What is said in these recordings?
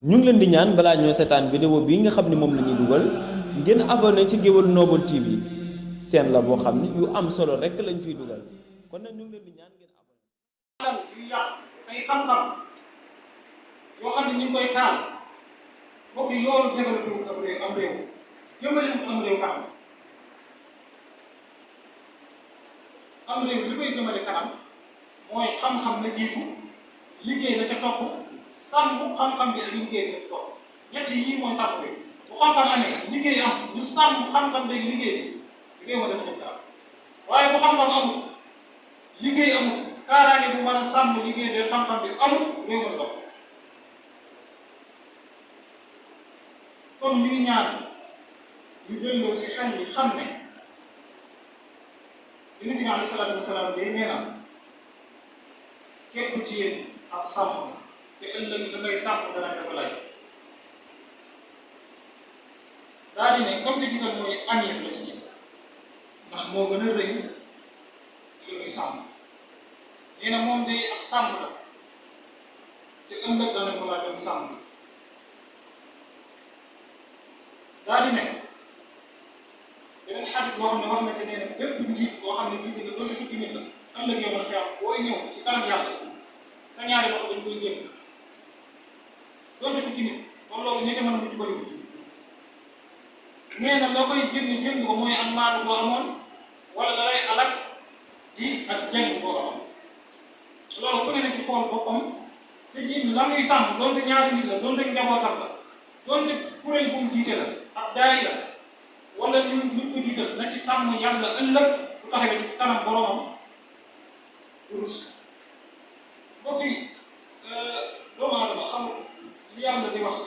ñu ngi leen di ñaan balaa ñoo seetaan vidéo bii nga xam ne moom la ñuy dugal ngeen abonné ci gueuwuel nobol TV seen la boo xam ne yu am solo rek lañ fiy dugal kon nag ñu ngi leen di ñaan ngeen abonné. yu yàq ay xam-xam yoo xam ne ñu ngi koy taal mbokk yi loolu développé wut am réew jëmale wut am réew kanam am réew li koy jëmale kanam mooy xam-xam na jiitu liggéey na ca topp sàmm xam-xam bi ak liggéey bi na ci topp ñett yi mooy sàmm bi bu xam-xam amee liggéey am ñu sàmm xam-xam beeg liggéey bi réew ma dana jëm kanam waaye bu xam-xam amul liggéey amul kaaraange bu mën a sàmm liggéey bi xam-xam bi amul réew ma dox kon ñu ngi ñaan ñu delloo si xel yi xam ne Yonent bi alayhi salaatu wasalaam day nee na képp ci yéen ab sàmm te ëllëg da ngay sàmm dana dafa laaj daa di ne comme te jiital mooy amir la ci jiital ndax moo gën a rëy lu muy sàmm nee na moom day ab sàmm la te ëllëg dana ko laaj lu sàmm daa di ne beneen xadis boo xam ne wax na ci nee na bépp njiit boo xam ne jiite nga doon fukki nit la ëllëg yow man xeex booy ñëw ci kanam yàlla sa ñaari loxo dañ koy jéem doon fukki nit kon loolu ñetti mën a mucc bëri mucc nee na loo koy jënd ko mooy am maanu boo amoon wala la lay alak di ak jeng boo amoon loolu ku ne na ci xool boppam te jiit la muy sàmm doonte ñaari nit la doonte njabootam la doonte kuréel bu mu jiite la ab daay la wala ñu ko jiital na ci sàmm yàlla ëllëg bu taxawee ci kanam boromam rus mbokk yi doomu aadama xamul li yàlla di wax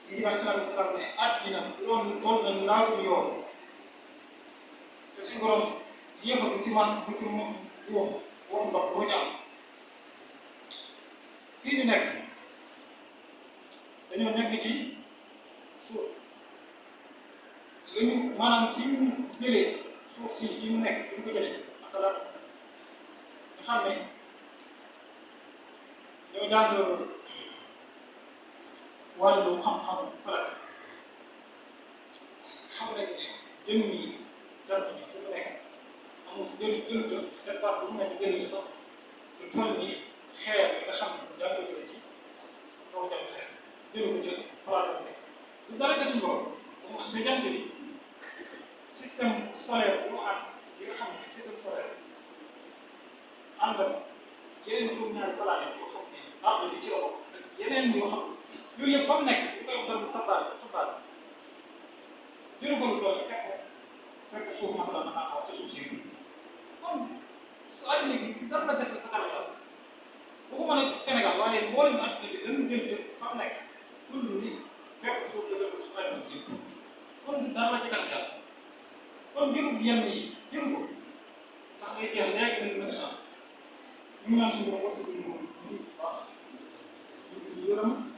yi di bàyyi salaatu wasalaam ne àddina doon toll na laafu yoon te suñu borom yéefa du ci man du ci di wax ndox boo ci am fii ñu nekk dañoo nekk ci suuf lañu maanaam fi mu jëlee suuf si fi mu nekk fi mu ko jëlee masalan nga xam ne ñoo jàng wàllu xam-xam falak xam nañ ne jëmmi jant bi fi mu nekk amul jëluta espace bu mu nekk jëluta sax lu toll ni xeer bi nga xam ne daa koy jëlee ci kaw jant xeer jëlu ko ci place bu nekk du dara ca suñu borom te jant bi système solaire bu mu ànd yi nga xam ne système solaire ànd ak yeneen juróom-ñaari planète yoo xam ne arbre bi ci la bokk ak yeneen yoo xam yooyu yëpp fa mu nekk bu koy wax dara tabaal jëru fa lu toll fekk suuf masala na xaw ca suuf si kon su àddina bi dara la def la taxaw la waxuma ne Sénégal waaye mboolem àddina bi dañu jël fa mu nekk tudd ni fekk suuf la def su àddina bi kon dara la ci kanam yàlla kon jërub yenn yi jëru ko sax day jeex léegi nañu ñu naan suñu borom war si ñu baax ñu yërëm